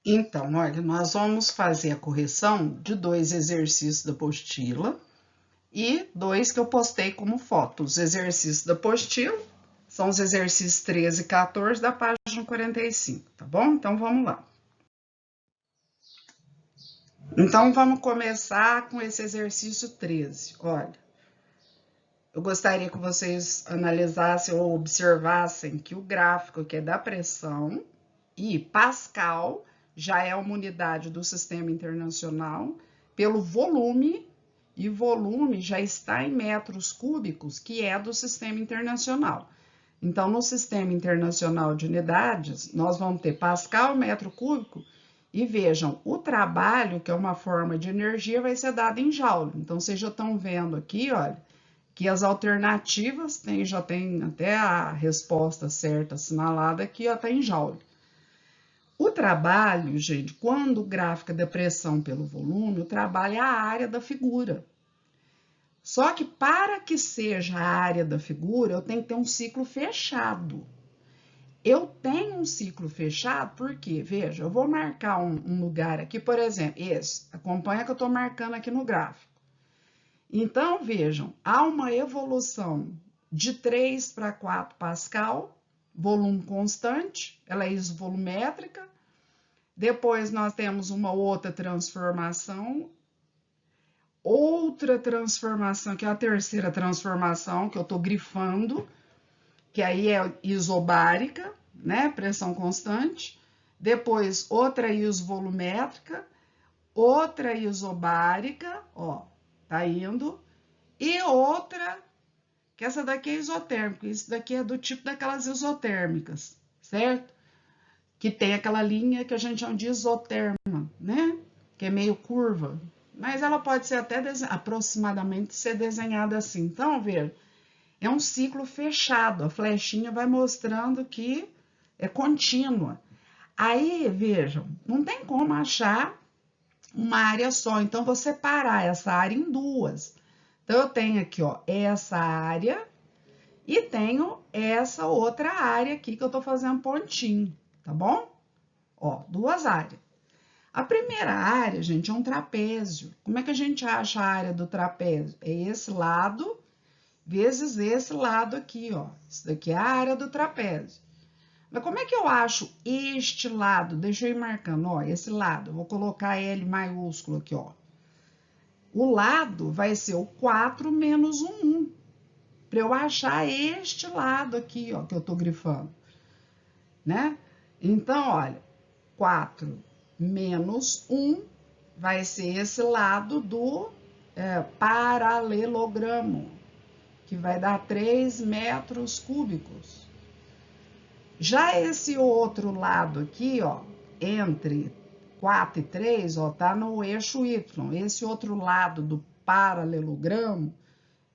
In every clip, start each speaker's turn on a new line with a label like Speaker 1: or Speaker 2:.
Speaker 1: Então, olha, nós vamos fazer a correção de 2 exercícios da apostila e 2 que eu postei como foto. Os exercícios da apostila são os exercícios 13 e 14 da página 45, tá bom? Então, vamos lá. Então, vamos começar com esse exercício 13. Olha, eu gostaria que vocês analisassem ou observassem que o gráfico que é da pressão e Pascal já é uma unidade do sistema internacional pelo volume, e volume já está em metros cúbicos, que é do sistema internacional. Então, no sistema internacional de unidades, nós vamos ter Pascal, metro cúbico, e vejam, o trabalho, que é uma forma de energia, vai ser dado em joule. Então, vocês já estão vendo aqui, olha, que as alternativas já tem até a resposta certa assinalada aqui, ó, tá em joule. O trabalho, gente, quando o gráfico é da pressão pelo volume, o trabalho é a área da figura. Só que para que seja a área da figura, eu tenho que ter um ciclo fechado. Eu tenho um ciclo fechado porque, veja, eu vou marcar um lugar aqui, por exemplo, esse, acompanha que eu estou marcando aqui no gráfico. Então, vejam, há uma evolução de 3 para 4 Pascal, volume constante, ela é isovolumétrica. Depois nós temos uma outra transformação, que é a terceira transformação, que eu estou grifando, que aí é isobárica, né? Pressão constante. Depois, outra isovolumétrica, outra isobárica, ó, tá indo. E outra, que essa daqui é isotérmica, isso daqui é do tipo daquelas isotérmicas, certo? Que tem aquela linha que a gente chama de isoterma, né? Que é meio curva, mas ela pode ser até aproximadamente ser desenhada assim. Então, veja, é um ciclo fechado, a flechinha vai mostrando que é contínua. Aí, vejam, não tem como achar uma área só, então vou separar essa área em duas. Então, eu tenho aqui, ó, essa área e tenho essa outra área aqui que eu tô fazendo pontinho, tá bom? Ó, duas áreas. A primeira área, gente, é um trapézio. Como é que a gente acha a área do trapézio? É esse lado vezes esse lado aqui, ó. Isso daqui é a área do trapézio. Mas como é que eu acho este lado? Deixa eu ir marcando, ó, esse lado. Eu vou colocar L maiúsculo aqui, ó. O lado vai ser o 4 menos o 1. Para eu achar este lado aqui, ó, que eu tô grifando, né? Então, olha, 4 menos 1 vai ser esse lado do paralelogramo, que vai dar 3 metros cúbicos. Já esse outro lado aqui, ó, entre 4 e 3, ó, tá no eixo Y. Esse outro lado do paralelogramo,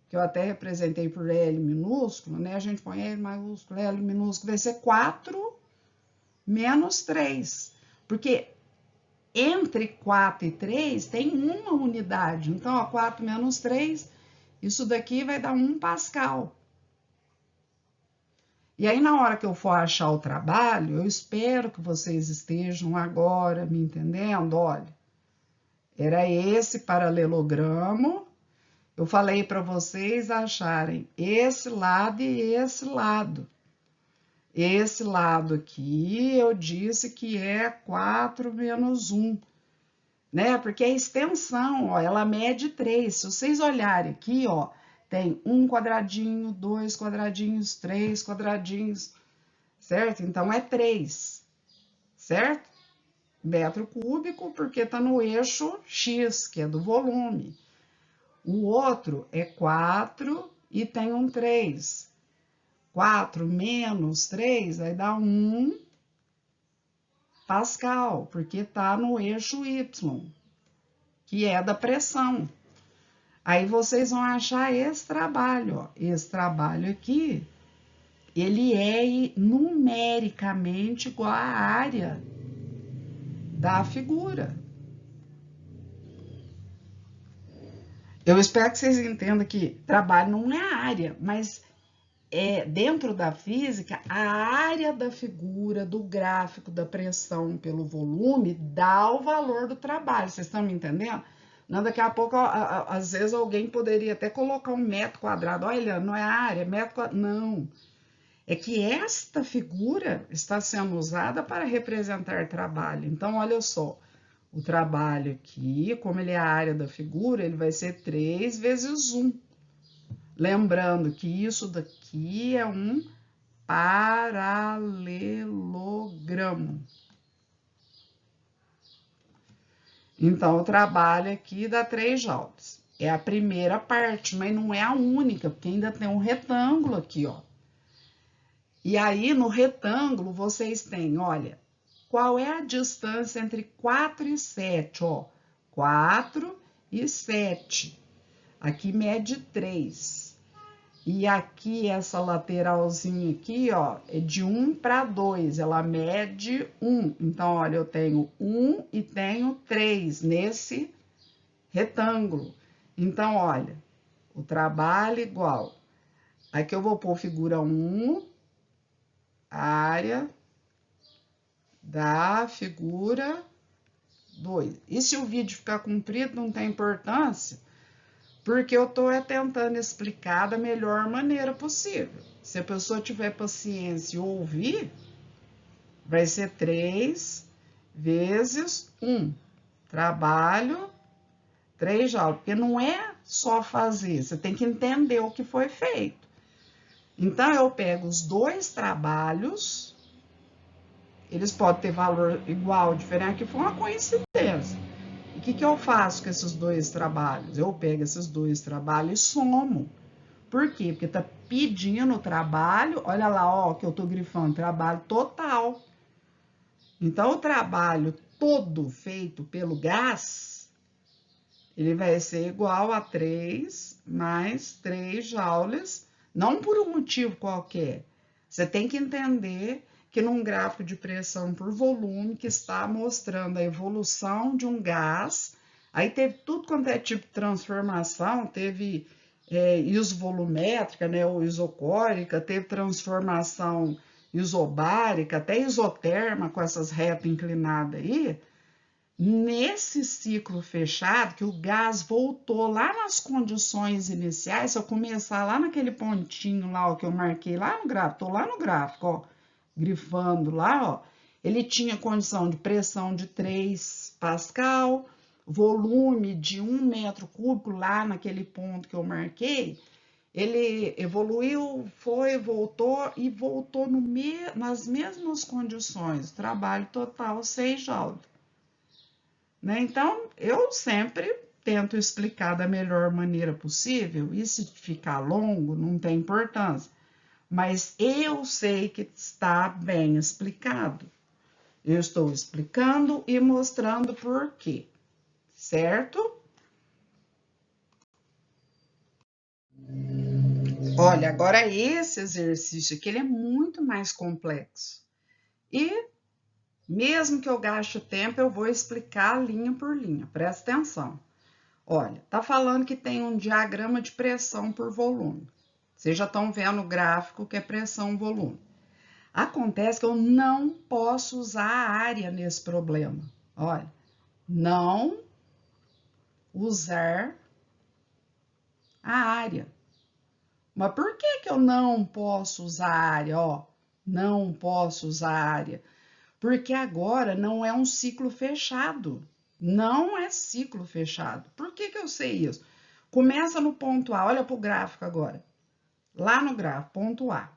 Speaker 1: que eu até representei por L minúsculo, né? A gente põe L maiúsculo, L minúsculo, vai ser 4 menos 3. Porque entre 4 e 3 tem uma unidade. Então, ó, 4 menos 3, isso daqui vai dar 1 Pascal. E aí, na hora que eu for achar o trabalho, eu espero que vocês estejam agora me entendendo. Olha, era esse paralelogramo. Eu falei para vocês acharem esse lado e esse lado. Esse lado aqui, eu disse que é 4 menos 1, né? Porque a extensão, ó, ela mede 3. Se vocês olharem aqui, ó, tem 1 quadradinho, 2 quadradinhos, 3 quadradinhos, certo? Então, é 3, certo? Metro cúbico, porque está no eixo X, que é do volume. O outro é 4 e tem um 3. 4 menos 3 vai dar 1 Pascal, porque está no eixo Y, que é da pressão. Aí vocês vão achar esse trabalho, ó. Esse trabalho aqui, ele é numericamente igual à área da figura. Eu espero que vocês entendam que trabalho não é área, mas dentro da física, a área da figura, do gráfico, da pressão pelo volume, dá o valor do trabalho. Vocês estão me entendendo? Não, daqui a pouco, às vezes, alguém poderia até colocar um metro quadrado. Olha, não é área, é metro quadrado. Não. É que esta figura está sendo usada para representar trabalho. Então, olha só. O trabalho aqui, como ele é a área da figura, ele vai ser 3 vezes 1. Lembrando que isso daqui é um paralelogramo. Então, o trabalho aqui dá 3 joules. É a primeira parte, mas não é a única, porque ainda tem um retângulo aqui, ó. E aí, no retângulo, vocês têm, olha, qual é a distância entre 4 e 7, ó? 4 e 7. Aqui mede 3. E aqui, essa lateralzinha aqui, ó, é de 1 para 2, ela mede 1. Então, olha, eu tenho 1 e tenho 3 nesse retângulo. Então, olha, o trabalho igual. Aqui eu vou pôr figura 1, área da figura 2. E se o vídeo ficar comprido, não tem importância, porque eu estou tentando explicar da melhor maneira possível. Se a pessoa tiver paciência e ouvir, vai ser 3 vezes 1. Trabalho, 3 joules. Porque não é só fazer, você tem que entender o que foi feito. Então, eu pego os 2 trabalhos, eles podem ter valor igual, diferente, que foi uma coincidência. E o que eu faço com esses 2 trabalhos? Eu pego esses 2 trabalhos e somo. Por quê? Porque tá pedindo o trabalho, olha lá, ó, que eu tô grifando, trabalho total. Então, o trabalho todo feito pelo gás, ele vai ser igual a 3 mais 3 joules, não por um motivo qualquer. Você tem que entender que num gráfico de pressão por volume, que está mostrando a evolução de um gás, aí teve tudo quanto é tipo de transformação, teve isovolumétrica, né, ou isocórica, teve transformação isobárica, até isoterma com essas retas inclinadas aí. Nesse ciclo fechado, que o gás voltou lá nas condições iniciais, se eu começar lá naquele pontinho lá, ó, que eu marquei lá no gráfico, tô lá no gráfico, ó, grifando lá, ó, ele tinha condição de pressão de 3 pascal, volume de 1 metro cúbico lá naquele ponto que eu marquei, ele evoluiu, foi, voltou e voltou nas mesmas condições, trabalho total 6 joules. Né? Então, eu sempre tento explicar da melhor maneira possível, e se ficar longo, não tem importância. Mas eu sei que está bem explicado. Eu estou explicando e mostrando por quê, certo? Olha, agora esse exercício aqui, ele é muito mais complexo. E mesmo que eu gaste tempo, eu vou explicar linha por linha, presta atenção. Olha, tá falando que tem um diagrama de pressão por volume. Vocês já estão vendo o gráfico que é pressão-volume. Acontece que eu não posso usar a área nesse problema. Olha, não usar a área. Mas por que eu não posso usar a área? Ó, não posso usar a área. Porque agora não é um ciclo fechado. Não é ciclo fechado. Por que eu sei isso? Começa no ponto A, olha para o gráfico agora. Lá no gráfico, ponto A.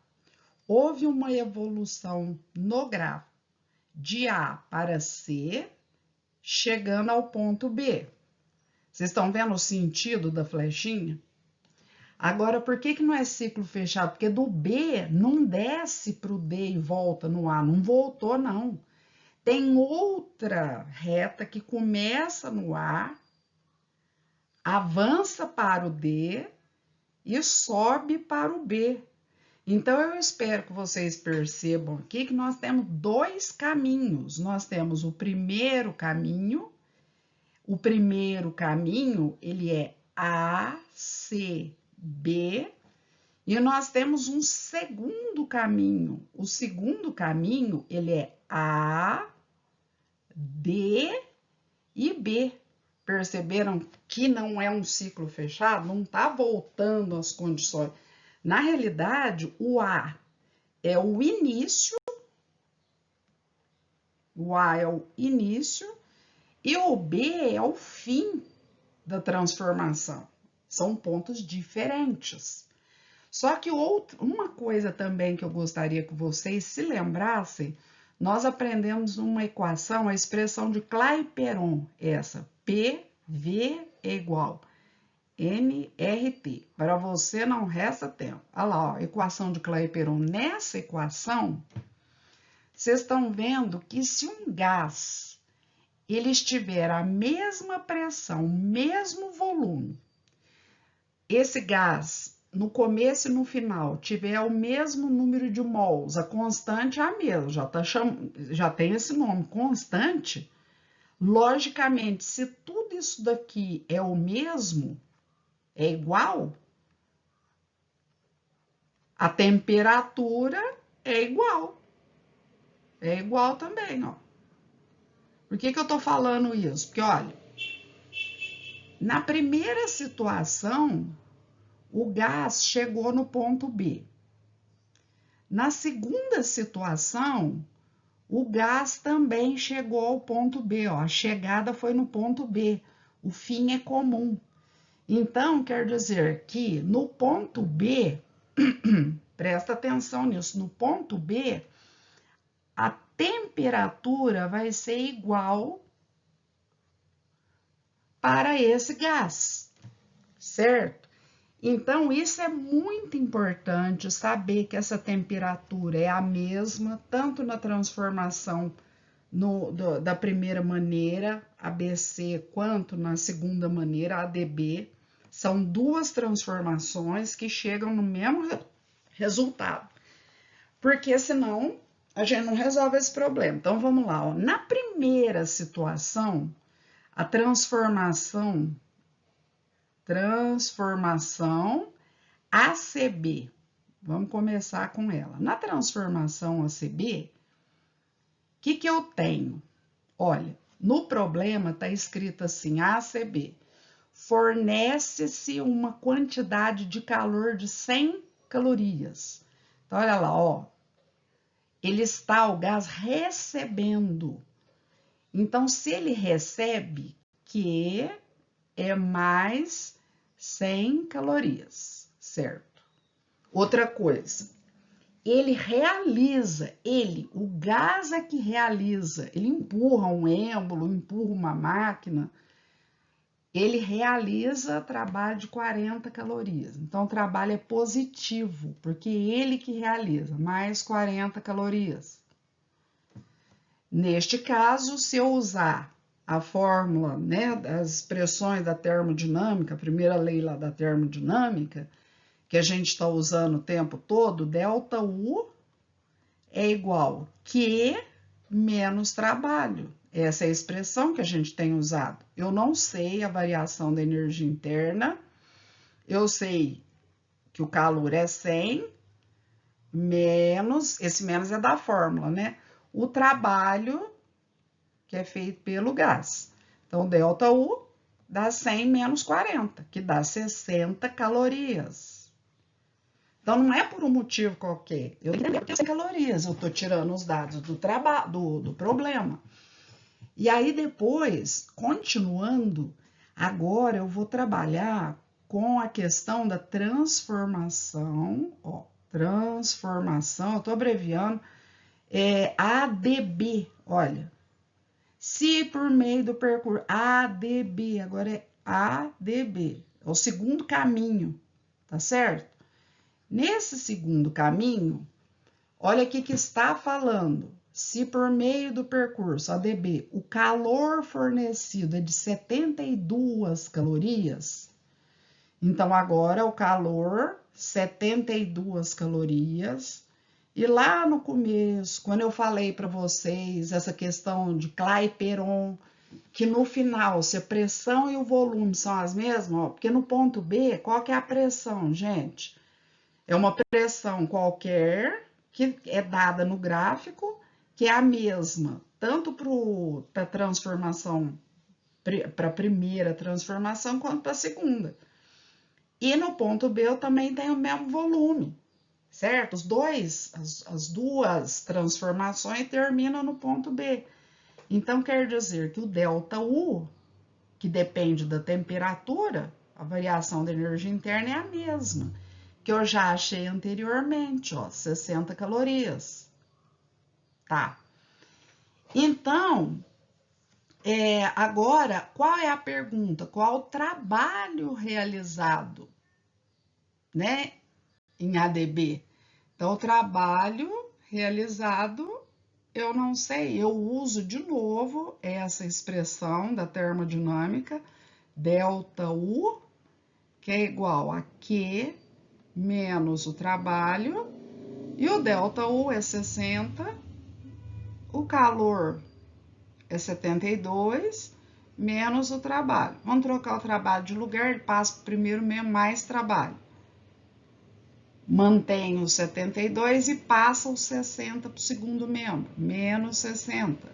Speaker 1: Houve uma evolução no gráfico de A para C, chegando ao ponto B. Vocês estão vendo o sentido da flechinha? Agora, por que não é ciclo fechado? Porque do B não desce para o D e volta no A. Não voltou, não. Tem outra reta que começa no A, avança para o D e sobe para o B. Então, eu espero que vocês percebam aqui que nós temos 2 caminhos. Nós temos o primeiro caminho. O primeiro caminho, ele é A, C, B. E nós temos um segundo caminho. O segundo caminho, ele é A, D e B. Perceberam que não é um ciclo fechado? Não está voltando às condições. Na realidade, o A é o início, e o B é o fim da transformação. São pontos diferentes. Só que uma coisa também que eu gostaria que vocês se lembrassem, nós aprendemos uma equação, a expressão de Clapeyron, essa, PV é igual nRT. Para você não resta tempo. Olha lá, ó, equação de Clapeyron. Nessa equação, vocês estão vendo que se um gás ele estiver a mesma pressão, mesmo volume, esse gás no começo e no final tiver o mesmo número de mols, a constante é a mesma, já tem esse nome, constante, logicamente, se tudo isso daqui é o mesmo, é igual, a temperatura é igual. É igual também, ó. Por que eu tô falando isso? Porque, olha, na primeira situação, o gás chegou no ponto B. Na segunda situação, o gás também chegou ao ponto B, ó. A chegada foi no ponto B. O fim é comum. Então, quer dizer que no ponto B, presta atenção nisso, no ponto B, a temperatura vai ser igual para esse gás, certo? Então, isso é muito importante, saber que essa temperatura é a mesma, tanto na transformação da primeira maneira, ABC, quanto na segunda maneira, ADB. São duas transformações que chegam no mesmo resultado, porque senão a gente não resolve esse problema. Então, vamos lá, ó. Na primeira situação, a transformação ACB. Vamos começar com ela. Na transformação ACB, o que eu tenho? Olha, no problema está escrito assim, ACB. Fornece-se uma quantidade de calor de 100 calorias. Então, olha lá, ó. O gás recebendo. Então, se ele recebe, Q é mais 100 calorias, certo? Outra coisa, ele realiza, o gás é que realiza, ele empurra um êmbolo, empurra uma máquina, ele realiza trabalho de 40 calorias. Então, o trabalho é positivo, porque ele que realiza, mais 40 calorias. Neste caso, se eu usar a fórmula, né, das expressões da termodinâmica, a primeira lei lá da termodinâmica, que a gente está usando o tempo todo, ΔU é igual Q menos trabalho. Essa é a expressão que a gente tem usado. Eu não sei a variação da energia interna, eu sei que o calor é 100, menos, esse menos é da fórmula, né? O trabalho que é feito pelo gás. Então, ΔU dá 100 menos 40, que dá 60 calorias. Então, não é por um motivo qualquer. Eu entendo que 100 calorias, eu estou tirando os dados do problema. E aí, depois, continuando, agora eu vou trabalhar com a questão da transformação, ó, transformação, eu estou abreviando, ADB, olha. Se por meio do percurso ADB, agora é ADB, é o segundo caminho, tá certo? Nesse segundo caminho, olha aqui que está falando. Se por meio do percurso ADB o calor fornecido é de 72 calorias, então agora o calor, 72 calorias. E lá no começo, quando eu falei para vocês essa questão de Clapeyron, que no final, se a pressão e o volume são as mesmas, ó, porque no ponto B, qual que é a pressão, gente? É uma pressão qualquer que é dada no gráfico, que é a mesma, tanto para a transformação, para a primeira transformação, quanto para a segunda. E no ponto B eu também tenho o mesmo volume, certo? As duas transformações terminam no ponto B. Então, quer dizer que o ΔU, que depende da temperatura, a variação da energia interna é a mesma, que eu já achei anteriormente, ó, 60 calorias. Tá? Então, agora, qual é a pergunta? Qual o trabalho realizado, né, em ADB? Então, o trabalho realizado, eu não sei, eu uso de novo essa expressão da termodinâmica, ΔU, que é igual a Q menos o trabalho, e o ΔU é 60, o calor é 72, menos o trabalho. Vamos trocar o trabalho de lugar, ele passa para o primeiro mesmo, mais trabalho. Mantém os 72 e passa os 60 para o segundo membro, menos 60.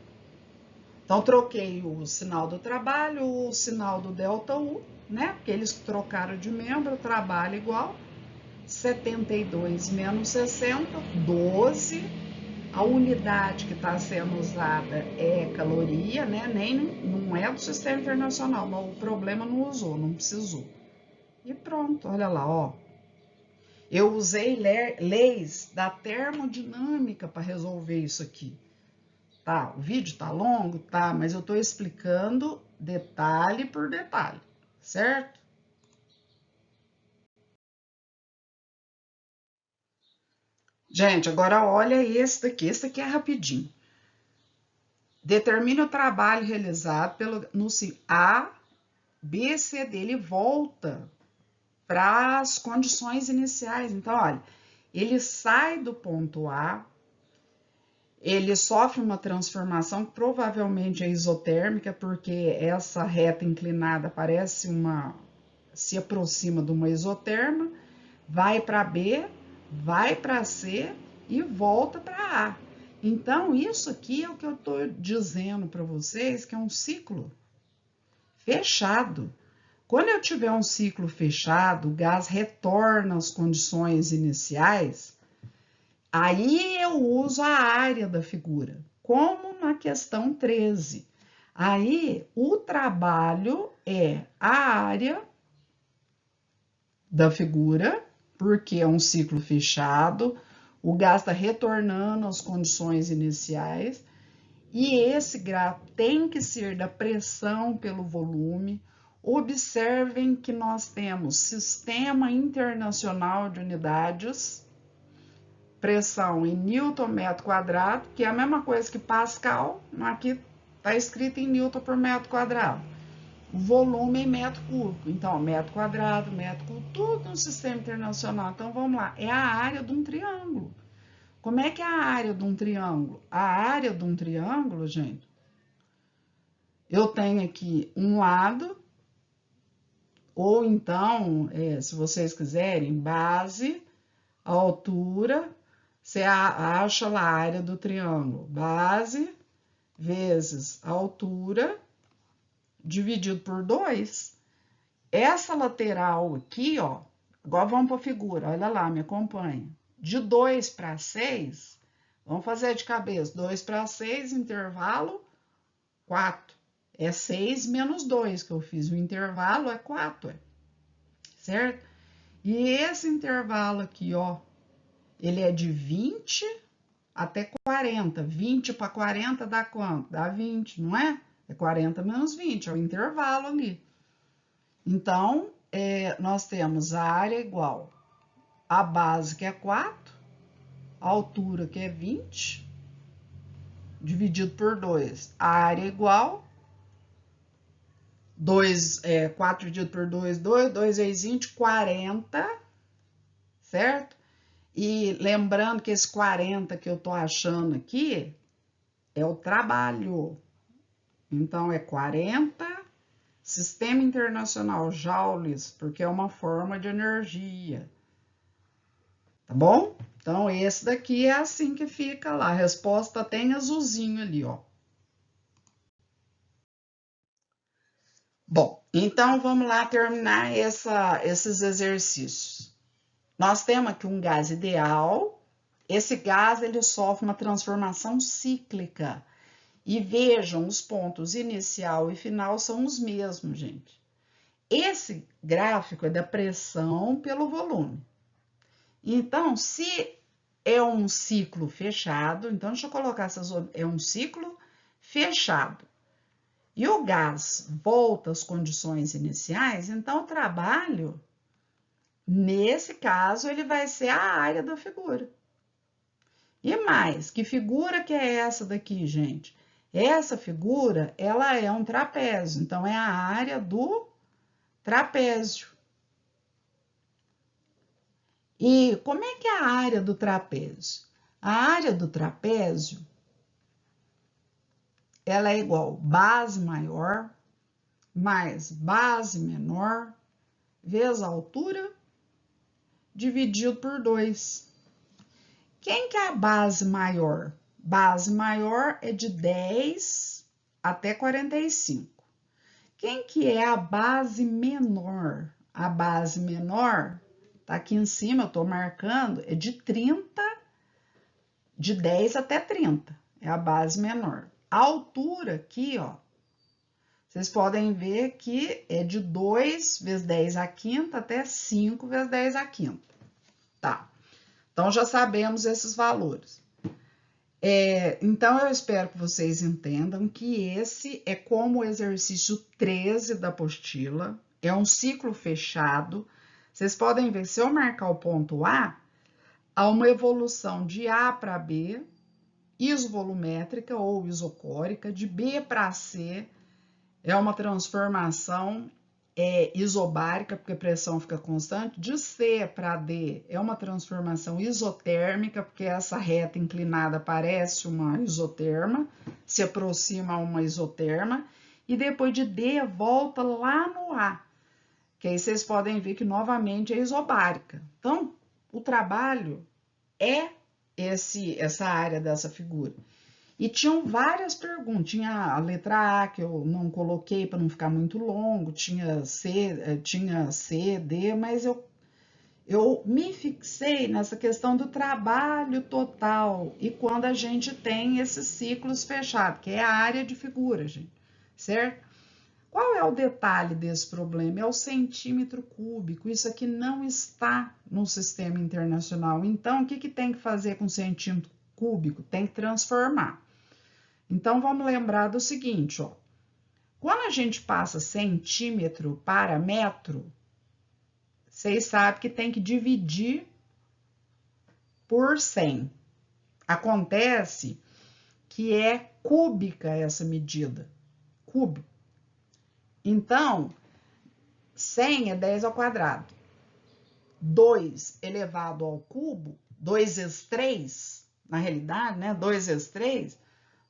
Speaker 1: Então, troquei o sinal do trabalho, o sinal do ΔU, né? Porque eles trocaram de membro, o trabalho igual. 72 menos 60, 12. A unidade que está sendo usada é caloria, né? Não é do Sistema Internacional, mas o problema não usou, não precisou. E pronto, olha lá, ó. Eu usei leis da termodinâmica para resolver isso aqui. Tá, o vídeo tá longo, tá, mas eu tô explicando detalhe por detalhe, certo? Gente, agora olha esse daqui é rapidinho. Determine o trabalho realizado no A, B, C D. Ele volta para as condições iniciais. Então, olha, ele sai do ponto A, ele sofre uma transformação que provavelmente é isotérmica, porque essa reta inclinada parece se aproxima de uma isoterma, vai para B, vai para C e volta para A. Então, isso aqui é o que eu estou dizendo para vocês, que é um ciclo fechado. Quando eu tiver um ciclo fechado, o gás retorna às condições iniciais, aí eu uso a área da figura, como na questão 13. Aí, o trabalho é a área da figura, porque é um ciclo fechado, o gás está retornando às condições iniciais, e esse gráfico tem que ser da pressão pelo volume. Observem que nós temos Sistema Internacional de Unidades, pressão em Newton metro quadrado, que é a mesma coisa que Pascal, aqui está escrito em Newton por metro quadrado. Volume em metro cúbico, então metro quadrado, tudo no Sistema Internacional. Então vamos lá, é a área de um triângulo. Como é que é a área de um triângulo? A área de um triângulo, gente, eu tenho aqui um lado, ou então, se vocês quiserem, base, altura, você acha lá a área do triângulo. Base vezes a altura, dividido por 2. Essa lateral aqui, ó, agora vamos para a figura, olha lá, me acompanha. De 2 para 6, vamos fazer de cabeça, 2 para 6, intervalo 4. É 6 menos 2 que eu fiz, o intervalo é 4, certo? E esse intervalo aqui, ó, ele é de 20 até 40. 20 para 40 dá quanto? Dá 20, não é? É 40 menos 20, é o intervalo ali. Então, nós temos a área igual a base, que é 4, a altura, que é 20, dividido por 2. A área igual 4 dividido por 2, 2 vezes 20, 40, certo? E lembrando que esse 40 que eu tô achando aqui é o trabalho. Então, é 40, Sistema Internacional Joules, porque é uma forma de energia. tá bom? Então, esse daqui é assim que fica lá. A resposta tem azulzinho ali, ó. Bom, então vamos lá terminar esses exercícios. Nós temos aqui um gás ideal. Esse gás ele sofre uma transformação cíclica. E vejam, os pontos inicial e final são os mesmos, gente. Esse gráfico é da pressão pelo volume. Então, se é um ciclo fechado, então deixa eu colocar essas. É um ciclo fechado. E o gás volta às condições iniciais, então o trabalho, nesse caso, ele vai ser a área da figura. E mais, que figura que é essa daqui, gente? Essa figura, ela é um trapézio, então é a área do trapézio. E como é que é a área do trapézio? A área do trapézio, ela é igual base maior mais base menor vezes a altura dividido por 2. Quem que é a base maior? Base maior é de 10 até 45. Quem que é a base menor? A base menor, tá aqui em cima, eu tô marcando, é de 30, de 10 até 30. É a base menor. A altura aqui, ó, vocês podem ver que é de 2 vezes 10 à quinta até 5 vezes 10 à quinta. Tá. Então, já sabemos esses valores. Então, eu espero que vocês entendam que esse é como o exercício 13 da apostila. É um ciclo fechado. Vocês podem ver, se eu marcar o ponto A, há uma evolução de A para B, isovolumétrica ou isocórica, de B para C, é uma transformação isobárica, porque a pressão fica constante. De C para D é uma transformação isotérmica, porque essa reta inclinada parece uma isoterma, se aproxima a uma isoterma. E depois de D volta lá no A, que aí vocês podem ver que novamente é isobárica. Então, o trabalho é essa área dessa figura. E tinham várias perguntas, tinha a letra A, que eu não coloquei para não ficar muito longo, tinha C, D, mas eu me fixei nessa questão do trabalho total, e quando a gente tem esses ciclos fechados, que é a área de figura, gente, certo? Qual é o detalhe desse problema? É o centímetro cúbico, isso aqui não está no sistema internacional, então o que tem que fazer com o centímetro cúbico? Tem que transformar. Então, vamos lembrar do seguinte, ó. Quando a gente passa centímetro para metro, vocês sabem que tem que dividir por 100. Acontece que é cúbica essa medida, cúbico. Então, 100 é 10 ao quadrado. 2 elevado ao cubo, 2 vezes 3, na realidade, né? 2 vezes 3,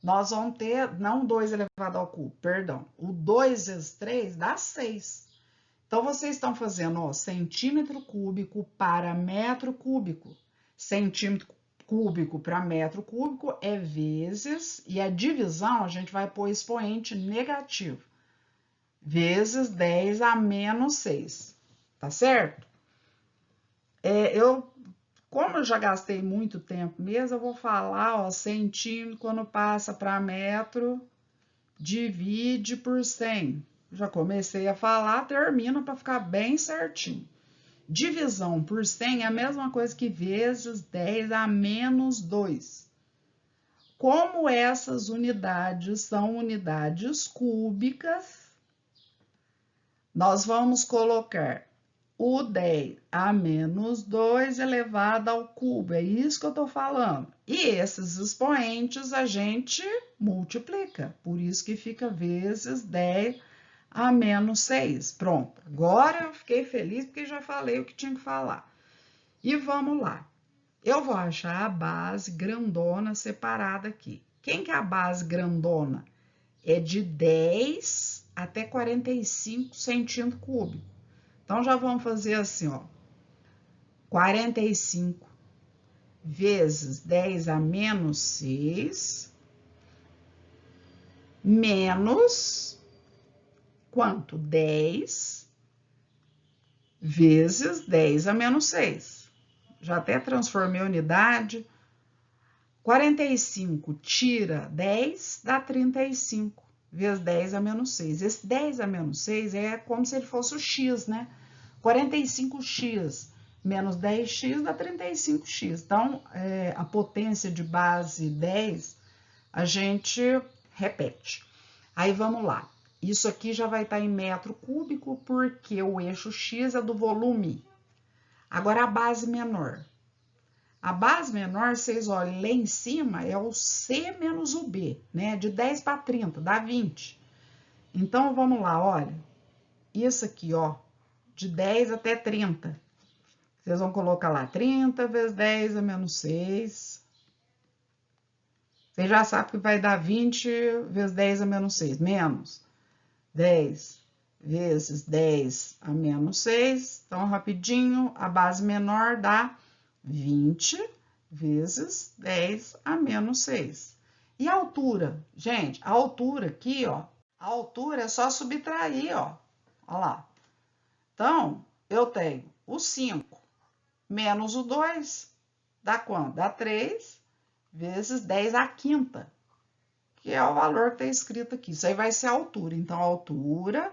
Speaker 1: nós vamos ter, não 2 elevado ao cubo, perdão, o 2 vezes 3 dá 6. Então, vocês estão fazendo, ó, centímetro cúbico para metro cúbico. Centímetro cúbico para metro cúbico é vezes, e a divisão a gente vai pôr expoente negativo, vezes 10 a menos 6, tá certo? Como eu já gastei muito tempo mesmo, eu vou falar, ó, centímetro, quando passa para metro, divide por 100. Já comecei a falar, termino para ficar bem certinho. Divisão por 100 é a mesma coisa que vezes 10 a menos 2. Como essas unidades são unidades cúbicas, nós vamos colocar o 10 a menos 2 elevado ao cubo. É isso que eu estou falando. E esses expoentes a gente multiplica. Por isso que fica vezes 10 a menos 6. Pronto. Agora eu fiquei feliz porque já falei o que tinha que falar. E vamos lá. Eu vou achar a base grandona separada aqui. Quem que é a base grandona? É de 10 até 45 centímetros cúbicos. Então, já vamos fazer assim, ó, 45 vezes 10 a menos 6, menos quanto? 10 vezes 10 a menos 6. Já até transformei a unidade. 45 tira 10, dá 35, vezes 10 a menos 6. Esse 10 a menos 6 é como se ele fosse o x, né? 45x menos 10x dá 35x. Então, a potência de base 10, a gente repete. Aí, vamos lá. Isso aqui já vai estar em metro cúbico, porque o eixo x é do volume. Agora, a base menor. A base menor, vocês olhem, lá em cima é o C menos o B, né? De 10 para 30, dá 20. Então, vamos lá, olha. Isso aqui, ó, de 10 até 30. Vocês vão colocar lá 30 vezes 10 a menos 6. Você já sabe que vai dar 20 vezes 10 a menos 6. Menos 10 vezes 10 a menos 6. Então, rapidinho, a base menor dá 20 vezes 10 a menos 6. E a altura? Gente, a altura aqui, ó. A altura é só subtrair, ó. Olha lá. Então, eu tenho o 5 menos o 2, dá quanto? Dá 3 vezes 10 à quinta, que é o valor que está escrito aqui. Isso aí vai ser a altura. Então, a altura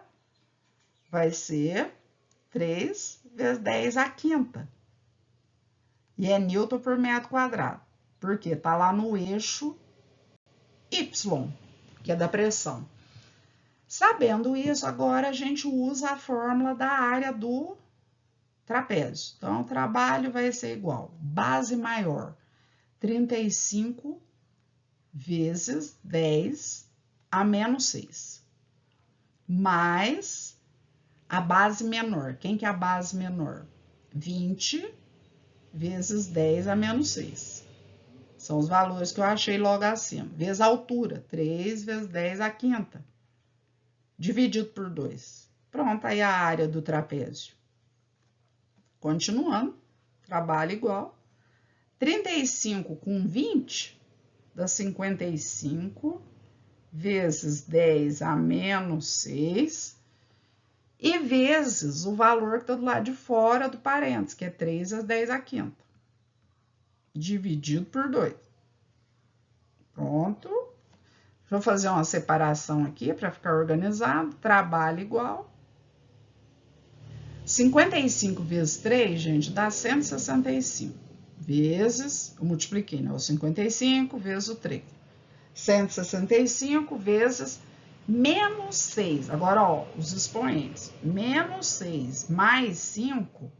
Speaker 1: vai ser 3 vezes 10 à quinta. E é Newton por metro quadrado. Porque está lá no eixo Y, que é da pressão. Sabendo isso, agora a gente usa a fórmula da área do trapézio. Então, o trabalho vai ser igual. Base maior, 35 vezes 10 a menos 6. Mais a base menor. Quem que é a base menor? 20 vezes 10 a menos 6. São os valores que eu achei logo acima. Vezes a altura, 3 vezes 10 à quinta. Dividido por 2. Pronto, aí a área do trapézio. Continuando, trabalho igual. 35 com 20 dá 55 vezes 10 a menos 6 e vezes o valor que está do lado de fora do parênteses, que é 3 vezes 10 à quinta. Dividido por 2. Pronto. Deixa eu fazer uma separação aqui para ficar organizado. Trabalho igual. 55 vezes 3, gente, dá 165. Vezes, eu multipliquei, né? O 55 vezes o 3. 165 vezes menos 6. Agora, ó, os expoentes. Menos 6 mais 5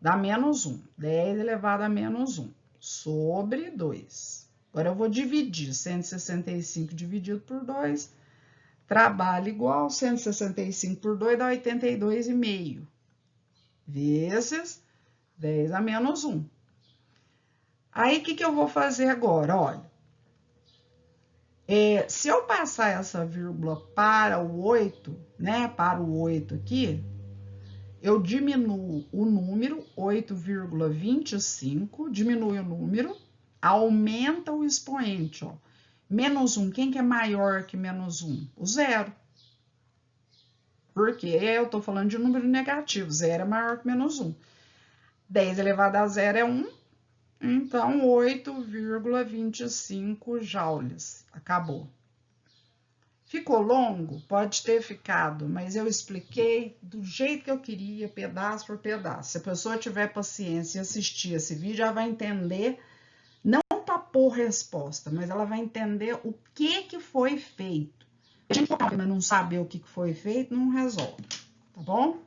Speaker 1: dá menos 1. 10 elevado a menos 1. Sobre 2. Agora, eu vou dividir 165 dividido por 2. Trabalho igual, 165 por 2 dá 82,5. Vezes 10 a menos 1. Aí, o que eu vou fazer agora? Olha, se eu passar essa vírgula para o 8, né, para o 8 aqui, eu diminuo o número, 8,25, diminui o número, aumenta o expoente, ó. Menos 1, quem que é maior que menos 1? O zero. Porque eu estou falando de número negativo, zero é maior que menos 1. 10 elevado a zero é 1, então 8,25 joules. Acabou. Ficou longo? Pode ter ficado, mas eu expliquei do jeito que eu queria, pedaço por pedaço. Se a pessoa tiver paciência e assistir esse vídeo, ela vai entender, não para pôr resposta, mas ela vai entender o que foi feito. A gente não saber o que foi feito, não resolve, tá bom?